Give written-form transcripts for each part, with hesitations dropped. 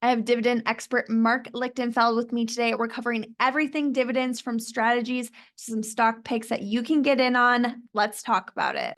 I have dividend expert Marc Lichtenfeld with me today. We're covering everything dividends, from strategies to some stock picks that you can get in on. Let's talk about it.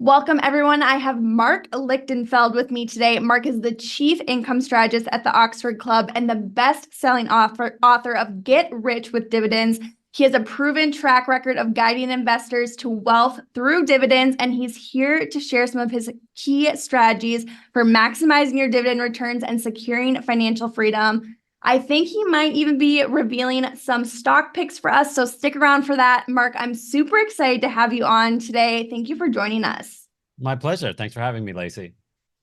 Welcome, everyone. I have Marc Lichtenfeld with me today. Marc is the Chief Income Strategist at the Oxford Club and the best-selling author of Get Rich with Dividends. He has a proven track record of guiding investors to wealth through dividends, and he's here to share some of his key strategies for maximizing your dividend returns and securing financial freedom. I think he might even be revealing some stock picks for us, so stick around for that. Marc, I'm super excited to have you on today. Thank you for joining us. My pleasure. Thanks for having me, Lacey.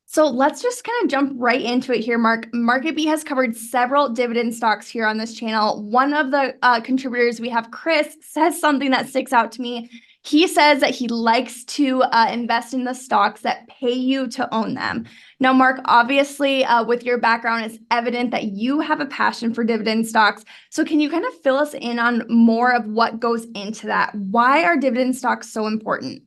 So let's just kind of jump right into it here, Marc. MarketBeat has covered several dividend stocks here on this channel. One of the contributors we have, Chris, says something that sticks out to me. He says that he likes to invest in the stocks that pay you to own them. Now, Marc, obviously, with your background, it's evident that you have a passion for dividend stocks. So can you kind of fill us in on more of what goes into that? Why are dividend stocks so important?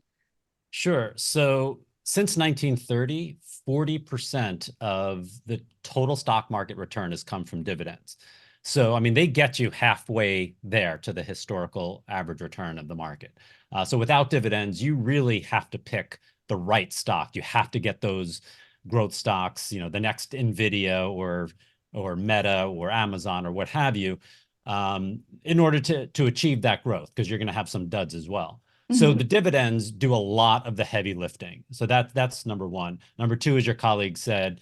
Sure. So since 1930, 40% of the total stock market return has come from dividends. So, I mean, they get you halfway there to the historical average return of the market. So without dividends, you really have to pick the right stock. You have to get those growth stocks, you know, the next NVIDIA or Meta or Amazon or what have you, in order to achieve that growth, because you're going to have some duds as well. So the dividends do a lot of the heavy lifting. So that's number one. Number two, as your colleague said,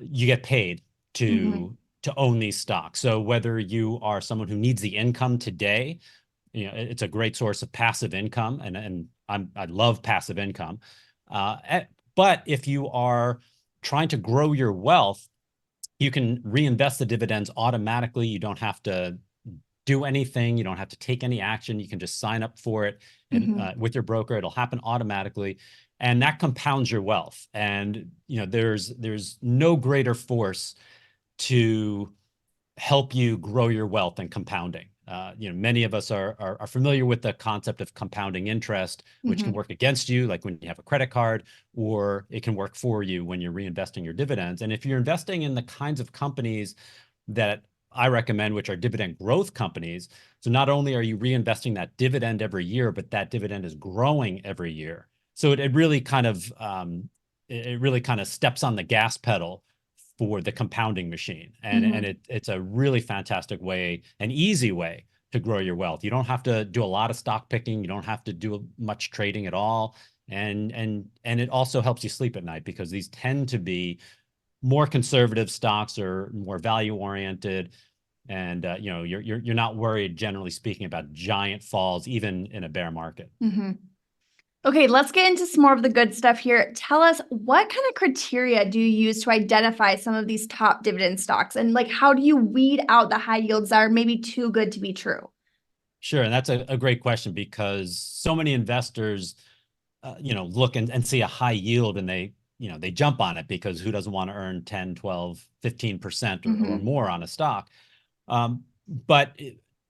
you get paid to own these stocks. So whether you are someone who needs the income today, you know, it's a great source of passive income, and I love passive income. But if you are trying to grow your wealth, you can reinvest the dividends automatically. You don't have to do anything. You don't have to take any action. You can just sign up for it and, with your broker. It'll happen automatically, and that compounds your wealth. And you know, there's no greater force to help you grow your wealth than compounding. You know, many of us are familiar with the concept of compounding interest, which can work against you, like when you have a credit card, or it can work for you when you're reinvesting your dividends. And if you're investing in the kinds of companies that I recommend, which are dividend growth companies, so not only are you reinvesting that dividend every year, but that dividend is growing every year. So it really kind of steps on the gas pedal for the compounding machine. And it's a really fantastic way, an easy way to grow your wealth. You don't have to do a lot of stock picking. You don't have to do much trading at all. And it also helps you sleep at night, because these tend to be more conservative stocks or more value oriented. And you know, you're not worried, generally speaking, about giant falls, even in a bear market. Okay, let's get into some more of the good stuff here. Tell us, what kind of criteria do you use to identify some of these top dividend stocks? And like, how do you weed out the high yields that are maybe too good to be true? Sure. And that's a great question, because so many investors, you know, look and see a high yield, and they jump on it, because who doesn't want to earn 10, 12, 15% or more on a stock? But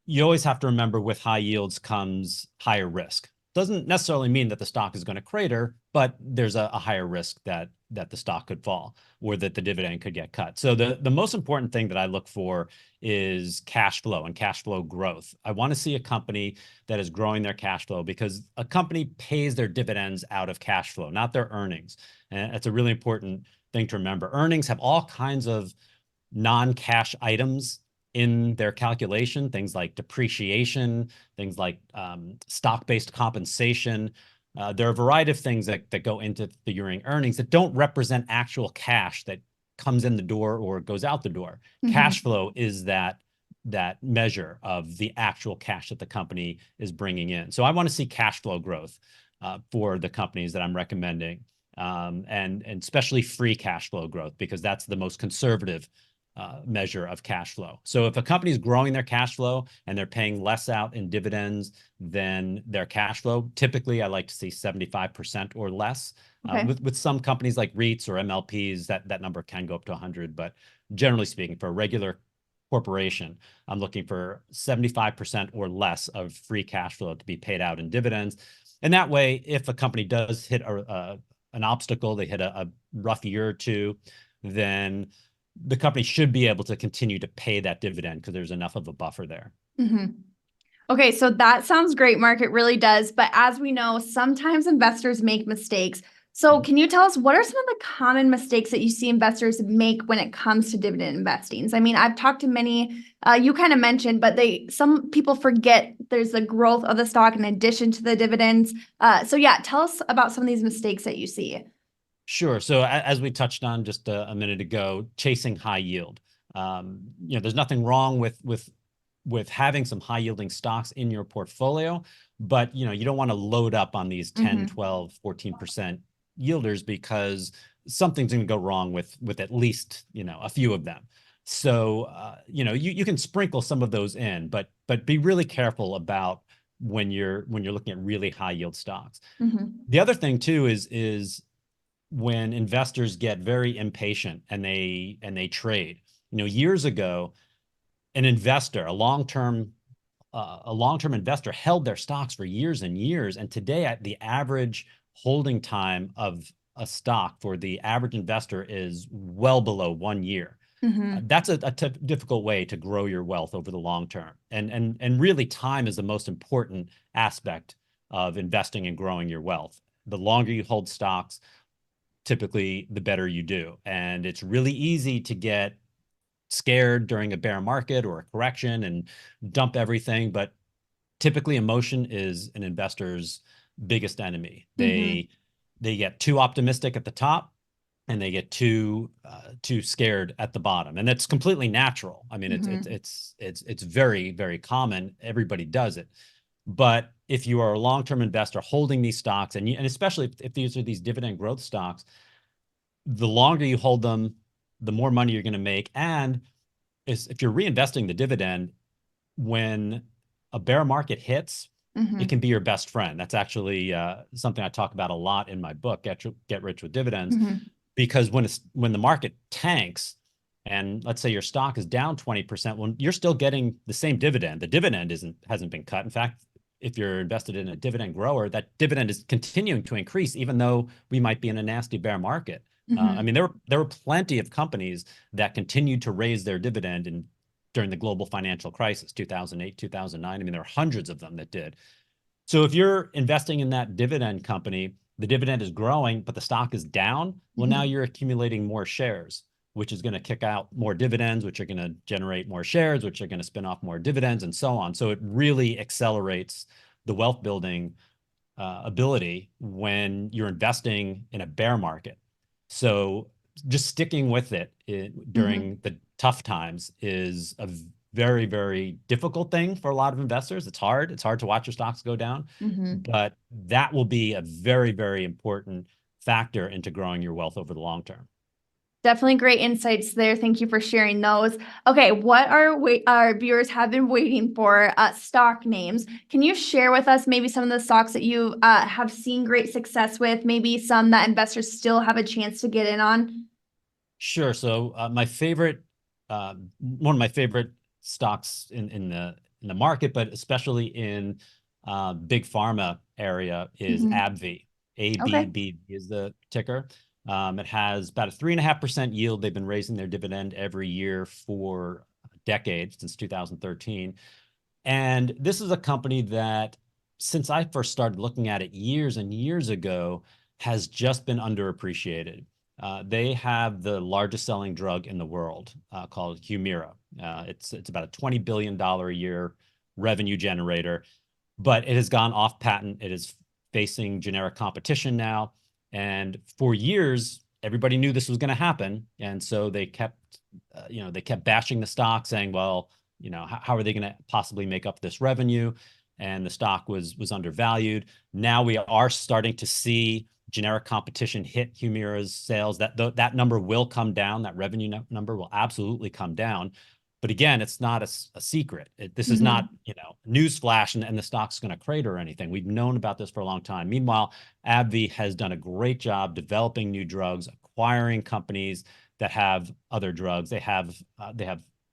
you always have to remember, with high yields comes higher risk. Doesn't necessarily mean that the stock is going to crater, but there's a higher risk that the stock could fall, or that the dividend could get cut. So the most important thing that I look for is cash flow and cash flow growth. I want to see a company that is growing their cash flow, because a company pays their dividends out of cash flow, not their earnings. And that's a really important thing to remember. Earnings have all kinds of non-cash items in their calculation, things like depreciation, things like stock-based compensation. There are a variety of things that go into figuring earnings that don't represent actual cash that comes in the door or goes out the door. Cash flow is that measure of the actual cash that the company is bringing in. So I want to see cash flow growth for the companies that I'm recommending, and especially free cash flow growth, because that's the most conservative measure of cash flow. So if a company is growing their cash flow and they're paying less out in dividends than their cash flow, typically I like to see 75% or less. With some companies like REITs or MLPs, that number can go up to 100. But generally speaking, for a regular corporation, I'm looking for 75% or less of free cash flow to be paid out in dividends. And that way, if a company does hit an obstacle, they hit a rough year or two, then the company should be able to continue to pay that dividend because there's enough of a buffer there. Okay, so that sounds great, Mark. It really does. But as we know, sometimes investors make mistakes. So can you tell us what are some of the common mistakes that you see investors make when it comes to dividend investing? I mean, I've talked to many, you kind of mentioned, but some people forget there's the growth of the stock in addition to the dividends. So yeah, tell us about some of these mistakes that you see. Sure. So as we touched on just a minute ago, chasing high yield. There's nothing wrong with having some high yielding stocks in your portfolio, but you don't want to load up on these 10, 12, 14% yielders because something's going to go wrong with at least, a few of them. So, you can sprinkle some of those in, but be really careful about when you're looking at really high yield stocks. The other thing too is when investors get very impatient and they trade. Years ago, an investor, a long-term investor held their stocks for years and years. And today, the average holding time of a stock for the average investor is well below 1 year. That's a difficult way to grow your wealth over the long term. And really, time is the most important aspect of investing and growing your wealth. The longer you hold stocks, typically the better you do. And it's really easy to get scared during a bear market or a correction and dump everything. But typically emotion is an investor's biggest enemy. They get too optimistic at the top and they get too scared at the bottom. And that's completely natural. I mean, it's very, very common. Everybody does it. But if you are a long-term investor holding these stocks, and especially if these are these dividend growth stocks, the longer you hold them, the more money you're going to make. And if you're reinvesting the dividend, when a bear market hits, it can be your best friend. That's actually something I talk about a lot in my book, Get Rich with Dividends, because when the market tanks, and let's say your stock is down 20%, when you're still getting the same dividend, the dividend hasn't been cut. In fact, if you're invested in a dividend grower, that dividend is continuing to increase, even though we might be in a nasty bear market. I mean, there were plenty of companies that continued to raise their dividend during the global financial crisis, 2008, 2009. I mean, there are hundreds of them that did. So if you're investing in that dividend company, the dividend is growing, but the stock is down. Well, now you're accumulating more shares, which is going to kick out more dividends, which are going to generate more shares, which are going to spin off more dividends and so on. So it really accelerates the wealth building ability when you're investing in a bear market. So just sticking with it during the tough times is a very, very difficult thing for a lot of investors. It's hard. It's hard to watch your stocks go down, but that will be a very, very important factor into growing your wealth over the long term. Definitely great insights there. Thank you for sharing those. Okay, what our viewers have been waiting for, stock names. Can you share with us maybe some of the stocks that you have seen great success with, maybe some that investors still have a chance to get in on? Sure. So one of my favorite stocks in the market, but especially in big pharma area, is AbbVie. ABB is the ticker. It has about a 3.5% yield. They've been raising their dividend every year for decades, since 2013. And this is a company that, since I first started looking at it years and years ago, has just been underappreciated. They have the largest selling drug in the world, called Humira. It's about a $20 billion a year revenue generator, but it has gone off patent. It is facing generic competition now. And for years, everybody knew this was going to happen. And so they kept bashing the stock, saying, well, how are they going to possibly make up this revenue? And the stock was undervalued. Now we are starting to see generic competition hit Humira's sales. That number will come down. That revenue number will absolutely come down. But again, it's not a secret. This is not, newsflash and the stock's going to crater or anything. We've known about this for a long time. Meanwhile, AbbVie has done a great job developing new drugs, acquiring companies that have other drugs. They have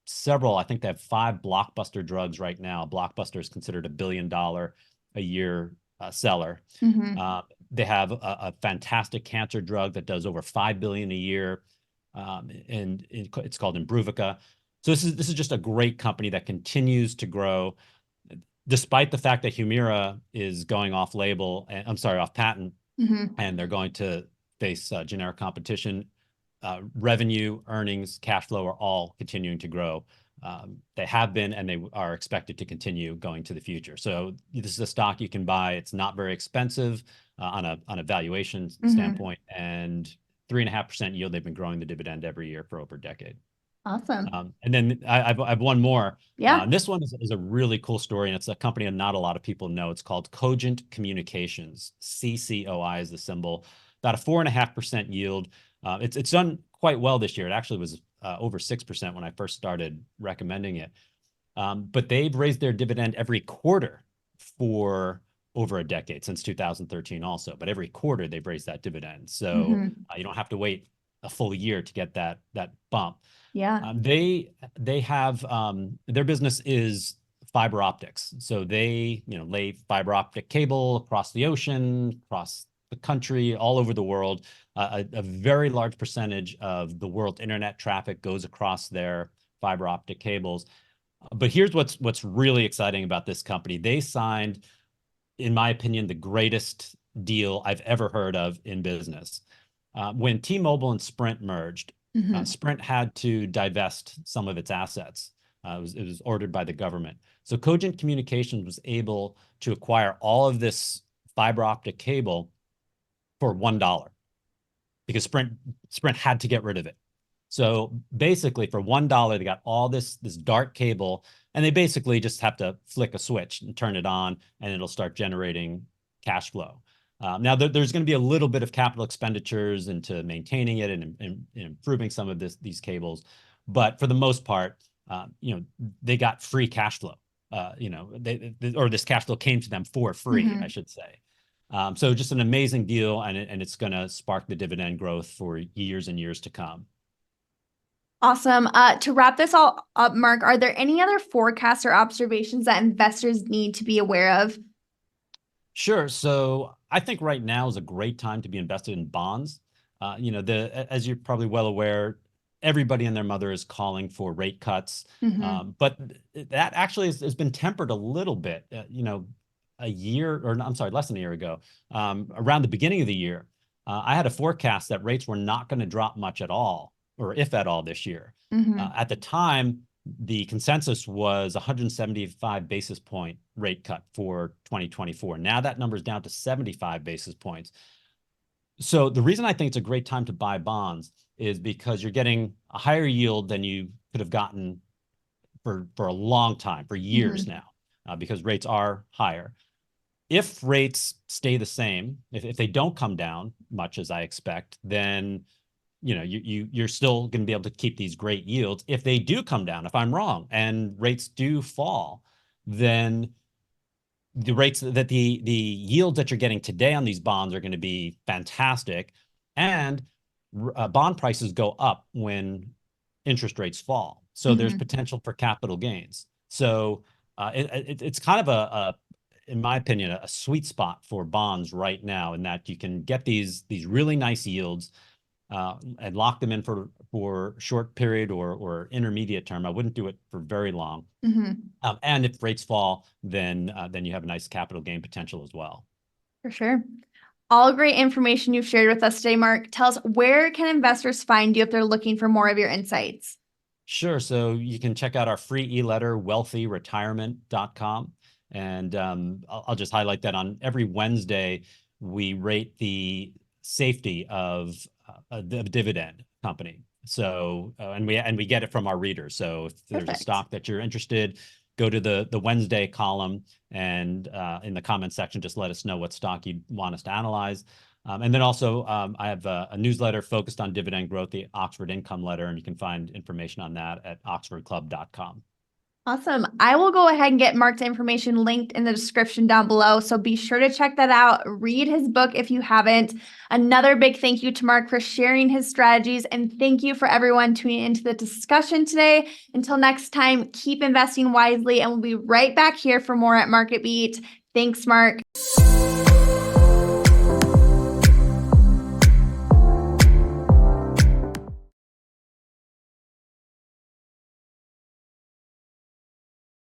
several. I think they have 5 blockbuster drugs right now. Blockbuster is considered $1 billion a year seller. They have a fantastic cancer drug that does over 5 billion a year, and it's called Imbruvica. So this is just a great company that continues to grow, despite the fact that Humira is going off label. I'm sorry, off patent, and they're going to face generic competition. Revenue, earnings, cash flow are all continuing to grow. They have been, and they are expected to continue going to the future. So this is a stock you can buy. It's not very expensive on a valuation standpoint, and 3.5% yield. They've been growing the dividend every year for over a decade. Awesome. And then I've one more. Yeah. This one is a really cool story, and it's a company that not a lot of people know. It's called Cogent Communications. CCOI is the symbol. About a 4.5% yield. It's done quite well this year. It actually was over 6% when I first started recommending it. But they've raised their dividend every quarter for over a decade, since 2013 also. But every quarter they've raised that dividend. So you don't have to wait a full year to get that bump. Yeah. They have their business is fiber optics. So they lay fiber optic cable across the ocean, across the country, all over the world. A very large percentage of the world internet traffic goes across their fiber optic cables. But here's what's really exciting about this company. They signed, in my opinion, the greatest deal I've ever heard of in business. When T-Mobile and Sprint merged, Sprint had to divest some of its assets. It was ordered by the government. So Cogent Communications was able to acquire all of this fiber optic cable for $1, because Sprint had to get rid of it. So basically, for $1, they got all this dark cable, and they basically just have to flick a switch and turn it on, and it'll start generating cash flow. Now, there's going to be a little bit of capital expenditures into maintaining it and improving some of these cables, but for the most part, they got free cash flow. Or this cash flow came to them for free, I should say. So just an amazing deal, and it's going to spark the dividend growth for years and years to come. Awesome. To wrap this all up, Marc, are there any other forecasts or observations that investors need to be aware of? Sure. So I think right now is a great time to be invested in bonds. As you're probably well aware, everybody and their mother is calling for rate cuts, but that actually has been tempered a little bit. A year, or I'm sorry, less than a year ago, around the beginning of the year, I had a forecast that rates were not going to drop much at all, or if at all, this year. At the time, the consensus was 175 basis point rate cut for 2024. Now that number is down to 75 basis points. So the reason I think it's a great time to buy bonds is because you're getting a higher yield than you could have gotten for a long time, for years now, because rates are higher. If rates stay the same, if they don't come down much as I expect, then you're still going to be able to keep these great yields. If they do come down, if I'm wrong, and rates do fall, then the yields that you're getting today on these bonds are going to be fantastic, and bond prices go up when interest rates fall. So there's potential for capital gains. So it's kind of in my opinion, a sweet spot for bonds right now, in that you can get these really nice yields and lock them in for short period or intermediate term. I wouldn't do it for very long. And if rates fall, then you have a nice capital gain potential as well. For sure. All great information you've shared with us today, Marc. Tell us, where can investors find you if they're looking for more of your insights? Sure. So you can check out our free e-letter, wealthyretirement.com. And I'll just highlight that on every Wednesday, we rate the safety of the Dividend company. So and we get it from our readers. So if there's a stock that you're interested, go to the Wednesday column, and in the comment section, just let us know what stock you want us to analyze. And then also, I have a newsletter focused on dividend growth, the Oxford Income Letter, and you can find information on that at oxfordclub.com. Awesome. I will go ahead and get Marc's information linked in the description down below, so be sure to check that out. Read his book if you haven't. Another big thank you to Marc for sharing his strategies, and thank you for everyone tuning into the discussion today. Until next time, keep investing wisely, and we'll be right back here for more at Market Beat. Thanks, Marc.